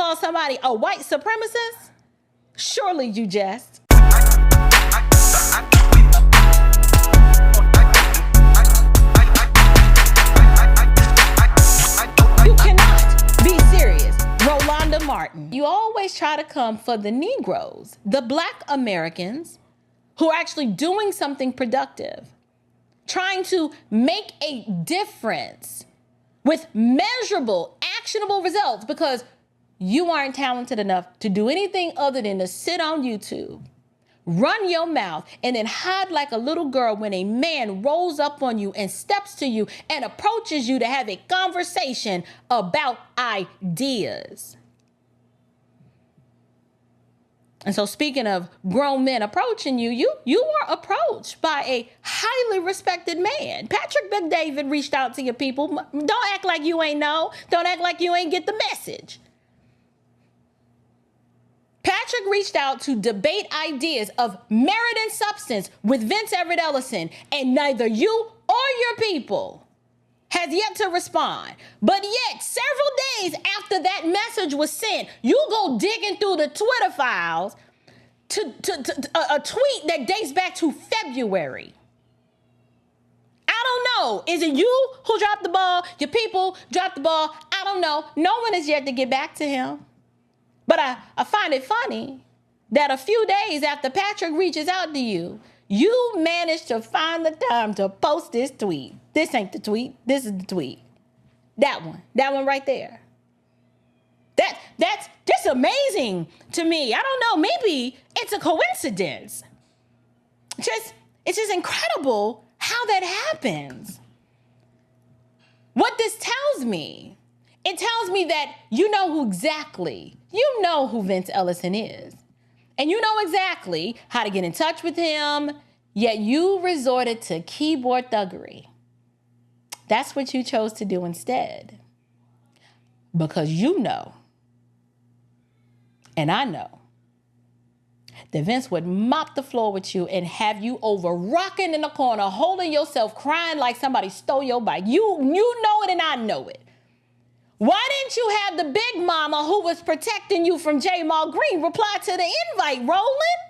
call somebody a white supremacist? Surely you jest. You cannot be serious. Roland Martin. You always try to come for the Negroes, the Black Americans who are actually doing something productive, trying to make a difference with measurable, actionable results, because you aren't talented enough to do anything other than to sit on YouTube, run your mouth, and then hide like a little girl when a man rolls up on you and steps to you and approaches you to have a conversation about ideas. And so speaking of grown men approaching you, you were approached by a highly respected man. Patrick Bet-David reached out to your people. Don't act like you ain't know. Don't act like you ain't get the message. Patrick reached out to debate ideas of merit and substance with Vince Everett Ellison, and neither you or your people has yet to respond. But yet, several days after that message was sent, you go digging through the Twitter files to a tweet that dates back to February. I don't know. Is it you who dropped the ball? Your people dropped the ball? I don't know. No one has yet to get back to him. But I find it funny that a few days after Patrick reaches out to you, you managed to find the time to post this tweet. This ain't the tweet. This is the tweet. That one right there. That's just amazing to me. I don't know. Maybe it's a coincidence. It's just incredible how that happens. What this tells me, it tells me that you know who Vince Ellison is. And you know exactly how to get in touch with him, yet you resorted to keyboard thuggery. That's what you chose to do instead. Because you know, and I know, that Vince would mop the floor with you and have you over rocking in the corner, holding yourself, crying like somebody stole your bike. You know it and I know it. Why didn't you have the big mama who was protecting you from Jamal Green reply to the invite, Roland?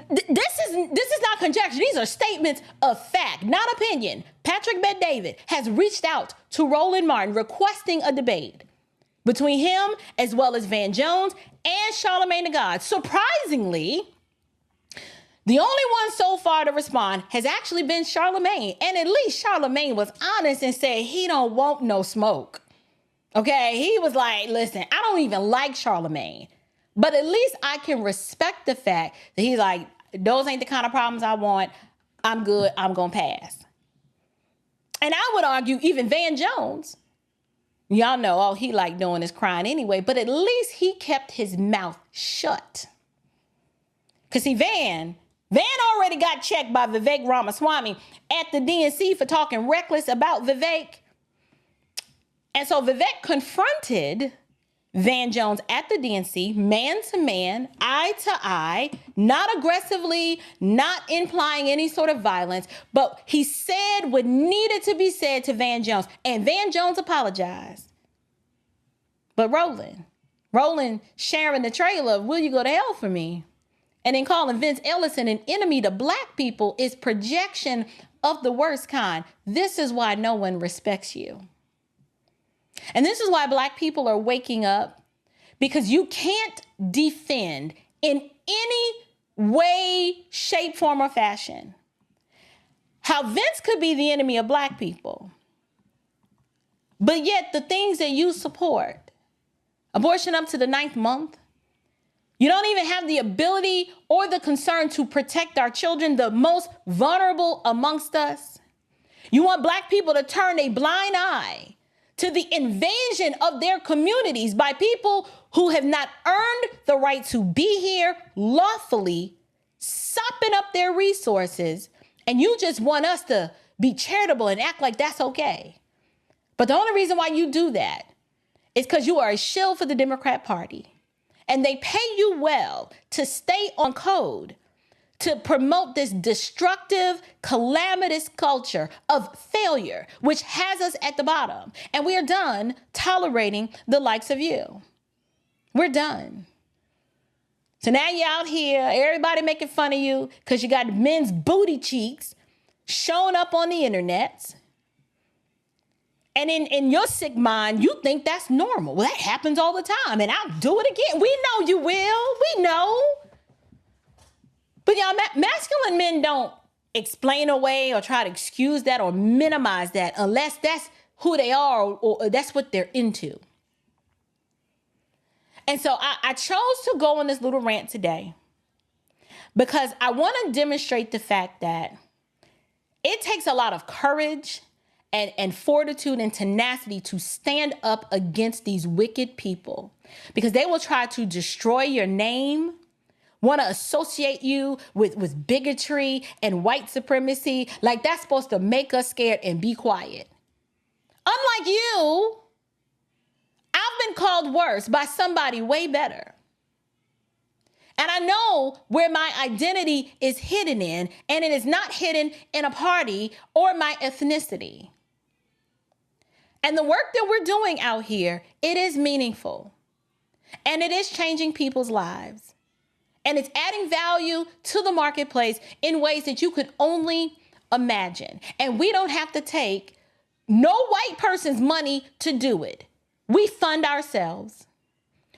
This is not conjecture. These are statements of fact, not opinion. Patrick Bet-David has reached out to Roland Martin requesting a debate between him as well as Van Jones and Charlamagne tha God. Surprisingly, the only one so far to respond has actually been Charlamagne. And at least Charlamagne was honest and said he don't want no smoke. Okay, he was like, listen, I don't even like Charlamagne. But at least I can respect the fact that he's like, those ain't the kind of problems I want. I'm good. I'm going to pass. And I would argue even Van Jones, y'all know, he like doing his crying anyway, but at least he kept his mouth shut. Because see, Van already got checked by Vivek Ramaswamy at the DNC for talking reckless about Vivek. And so Vivek confronted Van Jones at the DNC, man to man, eye to eye, not aggressively, not implying any sort of violence, but he said what needed to be said to Van Jones, and Van Jones apologized. But Roland sharing the trailer of Will You Go to Hell for Me, and then calling Vince Ellison an enemy to black people is projection of the worst kind. This is why no one respects you. And this is why black people are waking up, because you can't defend in any way, shape, form, or fashion how Vince could be the enemy of black people. But yet the things that you support, abortion up to the 9th month, you don't even have the ability or the concern to protect our children, the most vulnerable amongst us. You want black people to turn a blind eye to the invasion of their communities by people who have not earned the right to be here lawfully, sopping up their resources, and you just want us to be charitable and act like that's okay. But the only reason why you do that is because you are a shill for the Democrat Party, and they pay you well to stay on code, to promote this destructive, calamitous culture of failure, which has us at the bottom. And we are done tolerating the likes of you. We're done. So now you're out here, everybody making fun of you because you got men's booty cheeks showing up on the internet. And in your sick mind, you think that's normal. Well, that happens all the time, and I'll do it again. We know you will. We know. But y'all, masculine men don't explain away or try to excuse that or minimize that unless that's who they are or that's what they're into. And so I chose to go on this little rant today because I want to demonstrate the fact that it takes a lot of courage and fortitude and tenacity to stand up against these wicked people because they will try to destroy your name, want to associate you with bigotry and white supremacy. Like that's supposed to make us scared and be quiet. Unlike you, I've been called worse by somebody way better. And I know where my identity is hidden in, and it is not hidden in a party or my ethnicity. And the work that we're doing out here, it is meaningful. And it is changing people's lives. And it's adding value to the marketplace in ways that you could only imagine. And we don't have to take no white person's money to do it. We fund ourselves.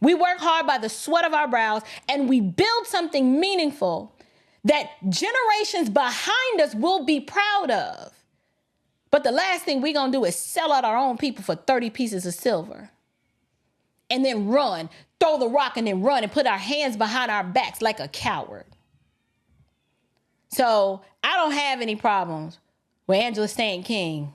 We work hard by the sweat of our brows, and we build something meaningful that generations behind us will be proud of. But the last thing we're going to do is sell out our own people for 30 pieces of silver and then run, throw the rock and then run and put our hands behind our backs like a coward. So I don't have any problems with Angela Stanton King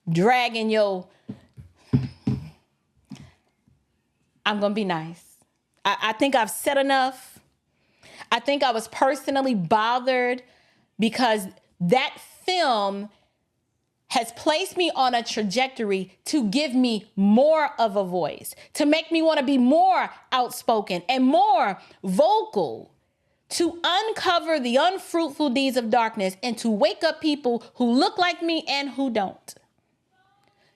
dragging your... I'm going to be nice. I think I've said enough. I think I was personally bothered because that film has placed me on a trajectory to give me more of a voice, to make me want to be more outspoken and more vocal, to uncover the unfruitful deeds of darkness and to wake up people who look like me and who don't.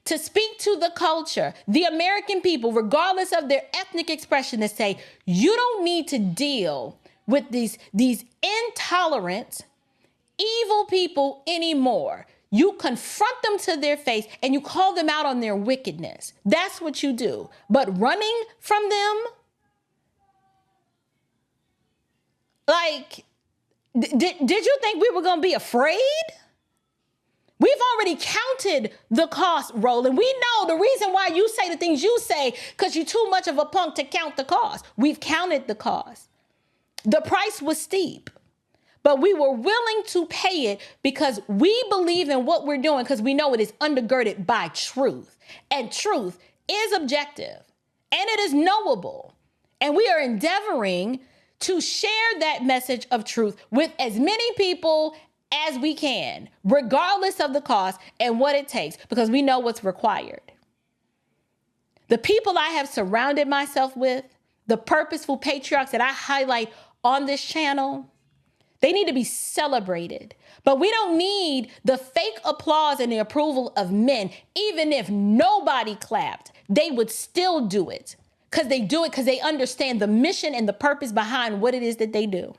To speak to the culture, the American people, regardless of their ethnic expression, to say, you don't need to deal with these intolerant, evil people anymore. You confront them to their face and you call them out on their wickedness. That's what you do. But running from them, like, did you think we were going to be afraid? We've already counted the cost, Roland. We know the reason why you say the things you say, because you're too much of a punk to count the cost. We've counted the cost. The price was steep, but we were willing to pay it because we believe in what we're doing, because we know it is undergirded by truth. And truth is objective and it is knowable. And we are endeavoring to share that message of truth with as many people as we can, regardless of the cost and what it takes, because we know what's required. The people I have surrounded myself with, the purposeful patriarchs that I highlight on this channel, they need to be celebrated. But we don't need the fake applause and the approval of men. Even if nobody clapped, they would still do it, because they do it because they understand the mission and the purpose behind what it is that they do.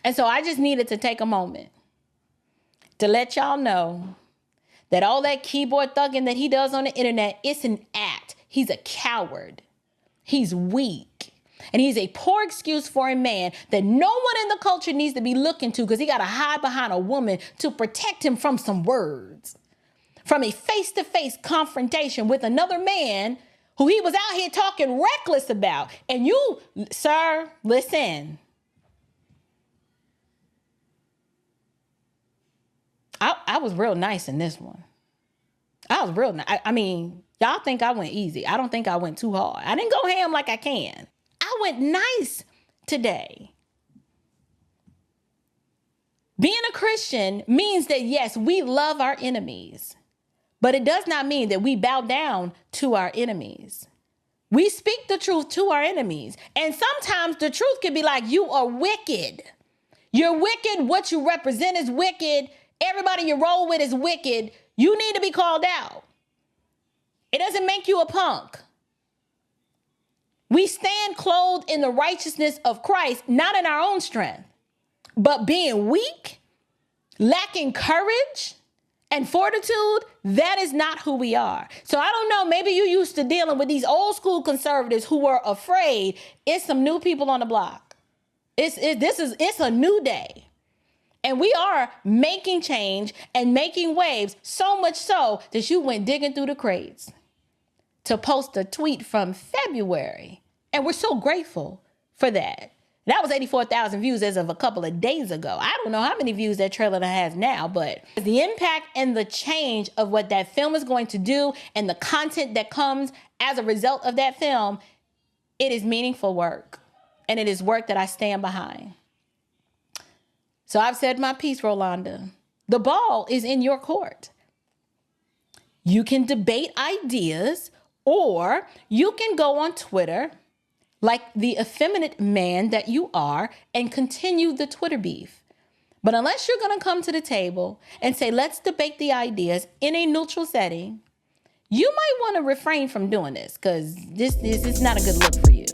And so I just needed to take a moment to let y'all know that all that keyboard thugging that he does on the internet, it's an act. He's a coward. He's weak. And he's a poor excuse for a man that no one in the culture needs to be looking to, because he got to hide behind a woman to protect him from some words, from a face-to-face confrontation with another man who he was out here talking reckless about. And you, sir, listen. I was real nice in this one. I was real nice. I mean, y'all think I went easy. I don't think I went too hard. I didn't go ham like I can. I went nice today. Being a Christian means that, yes, we love our enemies, but it does not mean that we bow down to our enemies. We speak the truth to our enemies. And sometimes the truth can be like, you are wicked. You're wicked. What you represent is wicked. Everybody you roll with is wicked. You need to be called out. It doesn't make you a punk. We stand clothed in the righteousness of Christ, not in our own strength, but being weak, lacking courage and fortitude, that is not who we are. So I don't know, maybe you used to dealing with these old school conservatives who were afraid. It's some new people on the block. It's a new day. And we are making change and making waves, so much so that you went digging through the crates to post a tweet from February. And we're so grateful for that. That was 84,000 views as of a couple of days ago. I don't know how many views that trailer has now, but the impact and the change of what that film is going to do and the content that comes as a result of that film, it is meaningful work. And it is work that I stand behind. So I've said my piece, Rolanda. The ball is in your court. You can debate ideas, or you can go on Twitter like the effeminate man that you are and continue the Twitter beef. But unless you're going to come to the table and say, let's debate the ideas in a neutral setting, you might want to refrain from doing this because this is not a good look for you.